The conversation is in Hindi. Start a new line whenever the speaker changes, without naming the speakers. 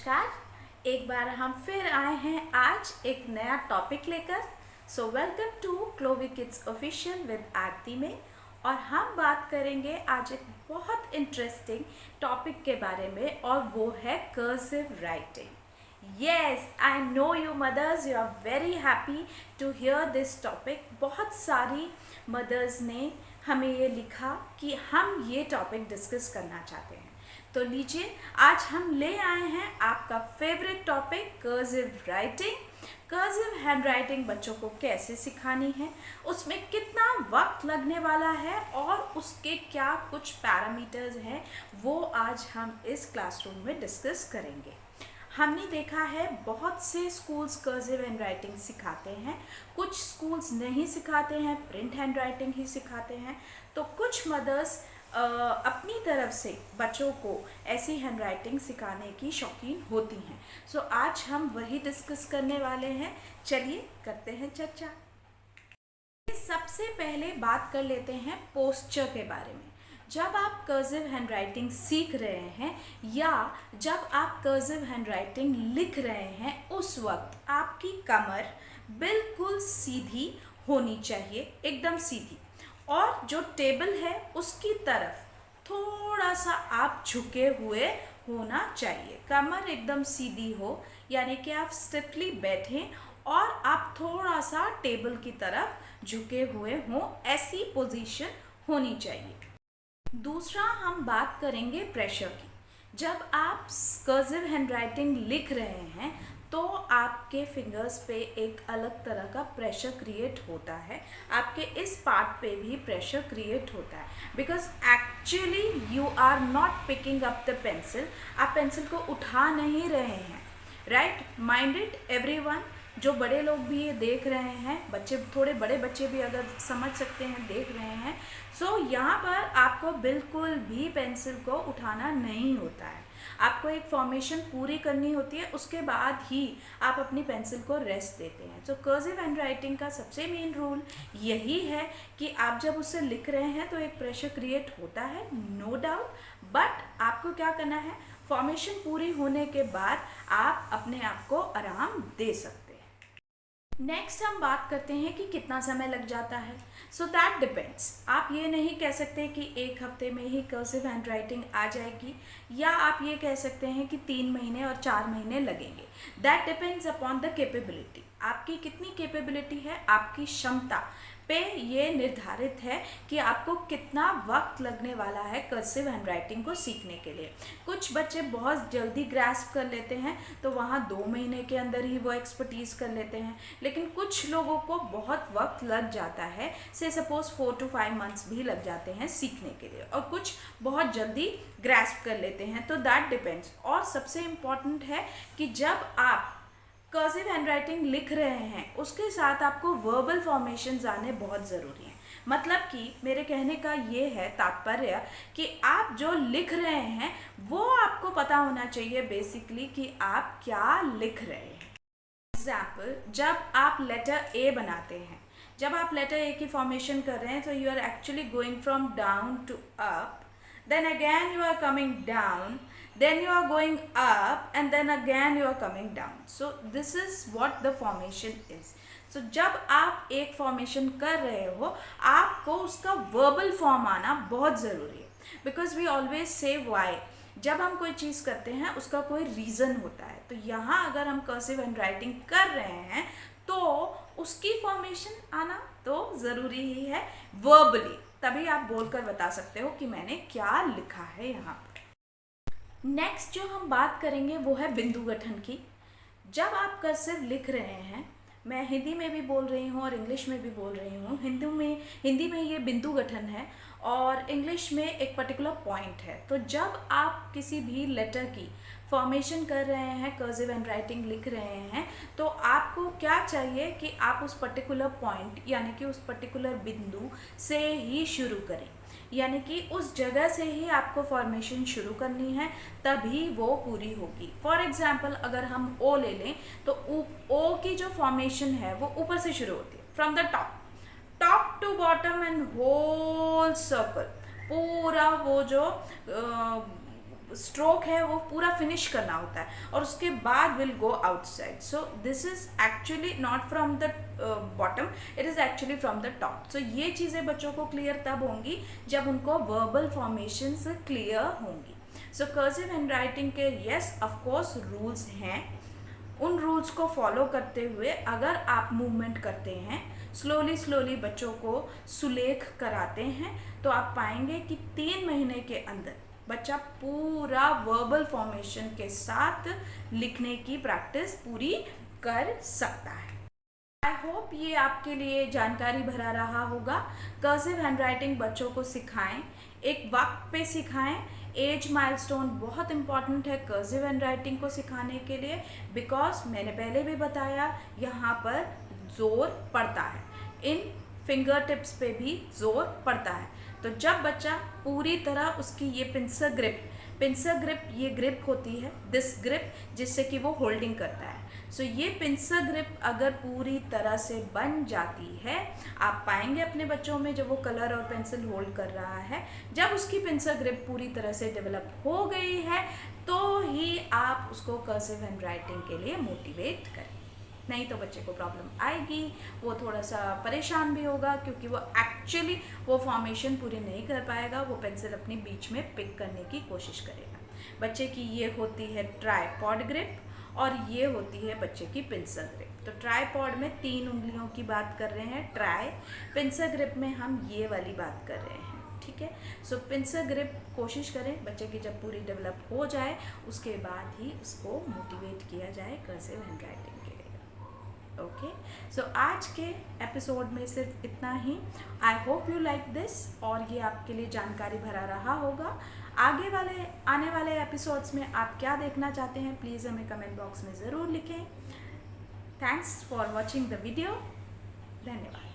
नमस्कार। एक बार हम फिर आए हैं आज एक नया टॉपिक लेकर। So welcome to Clovey kids official with Aarti में। और हम बात करेंगे आज एक बहुत इंटरेस्टिंग टॉपिक के बारे में, और वो है cursive writing. Yes, I know you mothers, you are very happy to hear this topic. बहुत सारी मदर्स ने हमें ये लिखा कि हम ये टॉपिक डिस्कस करना चाहते हैं। तो लीजिए, आज हम ले आए हैं आपका favourite topic cursive writing. Cursive hand writing बच्चों को कैसे सिखानी है, उसमें कितना वक्त लगने वाला है और उसके क्या कुछ पैरामीटर्स हैं, वो आज हम इस क्लासरूम में डिस्कस करेंगे। हमने देखा है बहुत से स्कूल्स कर्सिव हैंड राइटिंग सिखाते हैं, कुछ स्कूल्स नहीं सिखाते हैं, प्रिंट हैंड राइटिंग ही सिखाते हैं। तो कुछ मदर्स अपनी तरफ से बच्चों को ऐसी हैंड राइटिंग सिखाने की शौकीन होती हैं। सो आज हम वही डिस्कस करने वाले हैं। चलिए करते हैं चर्चा। सबसे पहले बात कर लेते हैं पोस्चर के बारे में। जब आप कर्सिव हैंड राइटिंग सीख रहे हैं या जब आप कर्सिव हैंड राइटिंग लिख रहे हैं, उस वक्त आपकी कमर बिल्कुल सीधी होनी चाहिए, एकदम सीधी। और जो टेबल है उसकी तरफ थोड़ा सा आप झुके हुए होना चाहिए। कमर एकदम सीधी हो, यानी कि आप स्टिफली बैठें और आप थोड़ा सा टेबल की तरफ झुके हुए हों, ऐसी पोजीशन होनी चाहिए। दूसरा हम बात करेंगे प्रेशर की। जब आप कर्सिव हैंड राइटिंग लिख रहे हैं तो आपके फिंगर्स पे एक अलग तरह का प्रेशर क्रिएट होता है, आपके इस पार्ट पे भी प्रेशर क्रिएट होता है, because actually you are not picking up the pencil. आप पेंसिल को उठा नहीं रहे हैं, राइट? माइंडेड एवरीवन, जो बड़े लोग भी ये देख रहे हैं, बच्चे, थोड़े बड़े बच्चे भी अगर समझ सकते हैं, देख रहे हैं। सो यहाँ पर आपको बिल्कुल भी पेंसिल को उठाना नहीं होता है। आपको एक फॉर्मेशन पूरी करनी होती है, उसके बाद ही आप अपनी पेंसिल को रेस्ट देते हैं। सो कर्सिव हैंड राइटिंग का सबसे मेन रूल यही है कि आप जब उससे लिख रहे हैं तो एक प्रेशर क्रिएट होता है, नो डाउट, बट आपको क्या करना है, फॉर्मेशन पूरी होने के बाद आप अपने आप को आराम दे सकते हैं। नेक्स्ट हम बात करते हैं कि कितना समय लग जाता है। So that depends. आप ये नहीं कह सकते कि एक हफ्ते में ही कर्सिव हैंड राइटिंग आ जाएगी, या आप ये कह सकते हैं कि 3 महीने और 4 महीने लगेंगे। That depends upon the capability. आपकी कितनी कैपेबिलिटी है, आपकी क्षमता पे ये निर्धारित है कि आपको कितना वक्त लगने वाला है कर्सिव हैंड राइटिंग को सीखने के लिए। कुछ बच्चे बहुत जल्दी ग्रास्प कर लेते हैं, तो वहाँ 2 महीने के अंदर ही वो एक्सपर्टीज़ कर लेते हैं, लेकिन कुछ लोगों को बहुत वक्त लग जाता है, से सपोज 4 to 5 मंथ्स भी लग जाते हैं सीखने के लिए, और कुछ बहुत जल्दी ग्रास्प कर लेते हैं। तो दैट डिपेंड्स। और सबसे इम्पॉर्टेंट है कि जब आप कर्सिव हैंड राइटिंग लिख रहे हैं, उसके साथ आपको वर्बल फॉर्मेशंस आने बहुत ज़रूरी हैं। मतलब कि मेरे कहने का ये है तात्पर्य कि आप जो लिख रहे हैं वो आपको पता होना चाहिए बेसिकली कि आप क्या लिख रहे हैं। एग्जाम्पल, जब आप लेटर ए बनाते हैं, जब आप लेटर ए की फॉर्मेशन कर रहे हैं, तो you are actually going from down to up, then again you are coming down, then you are going up, and then again you are coming down. So this is what the formation is. So जब आप एक फॉर्मेशन कर रहे हो, आपको उसका वर्बल फॉर्म आना बहुत ज़रूरी है, because we always say why. जब हम कोई चीज़ करते हैं उसका कोई रीज़न होता है। तो यहाँ अगर हम कर्सिव हैंड राइटिंग कर रहे हैं तो उसकी फॉर्मेशन आना तो ज़रूरी ही है वर्बली, तभी आप बोलकर बता सकते हो कि मैंने क्या लिखा है यहाँ पर। नेक्स्ट जो हम बात करेंगे वो है बिंदु गठन की। जब आप कर्सिव लिख रहे हैं, मैं हिंदी में भी बोल रही हूँ और इंग्लिश में भी बोल रही हूँ। हिंदी में ये बिंदु गठन है और इंग्लिश में एक पर्टिकुलर पॉइंट है। तो जब आप किसी भी लेटर की फॉर्मेशन कर रहे हैं, कर्सिव हैंड राइटिंग लिख रहे हैं, तो आपको क्या चाहिए कि आप उस पर्टिकुलर पॉइंट, यानी कि उस पर्टिकुलर बिंदु से ही शुरू करें, यानी कि उस जगह से ही आपको फॉर्मेशन शुरू करनी है, तभी वो पूरी होगी। फॉर एग्जाम्पल, अगर हम ओ ले लें तो ओ की जो फॉर्मेशन है वो ऊपर से शुरू होती है, from the top to bottom and whole circle, पूरा वो जो स्ट्रोक है वो पूरा फिनिश करना होता है और उसके बाद will go outside. So this is actually not from the bottom, it is actually from the top. So ये चीज़ें बच्चों को क्लियर तब होंगी जब उनको वर्बल फॉर्मेशंस क्लियर होंगी. सो कर्सिव हैंडराइटिंग के यस ऑफकोर्स रूल्स हैं. उन रूल्स को फॉलो करते हुए अगर आप मूवमेंट करते हैं, स्लोली बच्चों को सुलेख कराते हैं, तो आप पाएंगे कि 3 महीने के अंदर बच्चा पूरा वर्बल फॉर्मेशन के साथ लिखने की प्रैक्टिस पूरी कर सकता है. आई होप ये आपके लिए जानकारी भरा रहा होगा. कर्सिव हैंडराइटिंग बच्चों को सिखाएं, एक वक्त पे सिखाएं. एज माइलस्टोन बहुत इंपॉर्टेंट है कर्सिव हैंडराइटिंग को सिखाने के लिए, बिकॉज मैंने पहले भी बताया यहाँ पर जोर पड़ता है, इन फिंगर टिप्स पे भी जोर पड़ता है. तो जब बच्चा पूरी तरह उसकी ये पिंसर ग्रिप ये ग्रिप होती है, दिस ग्रिप, जिससे कि वो होल्डिंग करता है. सो ये पिंसर ग्रिप अगर पूरी तरह से बन जाती है, आप पाएंगे अपने बच्चों में जब वो कलर और पेंसिल होल्ड कर रहा है, जब उसकी पिंसर ग्रिप पूरी तरह से डेवलप हो गई है, तो ही आप उसको कर्सिव हैंडराइटिंग के लिए मोटिवेट करें. नहीं तो बच्चे को प्रॉब्लम आएगी, वो थोड़ा सा परेशान भी होगा, क्योंकि वो एक्चुअली वो फॉर्मेशन पूरी नहीं कर पाएगा. वो पेंसिल अपनी बीच में पिक करने की कोशिश करेगा. बच्चे की ये होती है ट्राइपॉड ग्रिप और ये होती है बच्चे की पिंसर ग्रिप. तो ट्राइपॉड में 3 उंगलियों की बात कर रहे हैं ट्राई, पिंसर ग्रिप में हम ये वाली बात कर रहे हैं. ठीक है. सो पिंसर ग्रिप कोशिश करें बच्चे की जब पूरी डेवलप हो जाए, उसके बाद ही उसको मोटिवेट किया जाए कर्सिव हैंडराइटिंग के लिए. ओके. सो आज के एपिसोड में सिर्फ इतना ही. I hope you like this, और ये आपके लिए जानकारी भरा रहा होगा. आने वाले एपिसोड्स में आप क्या देखना चाहते हैं, प्लीज़ हमें कमेंट बॉक्स में ज़रूर लिखें. Thanks for watching the video. धन्यवाद.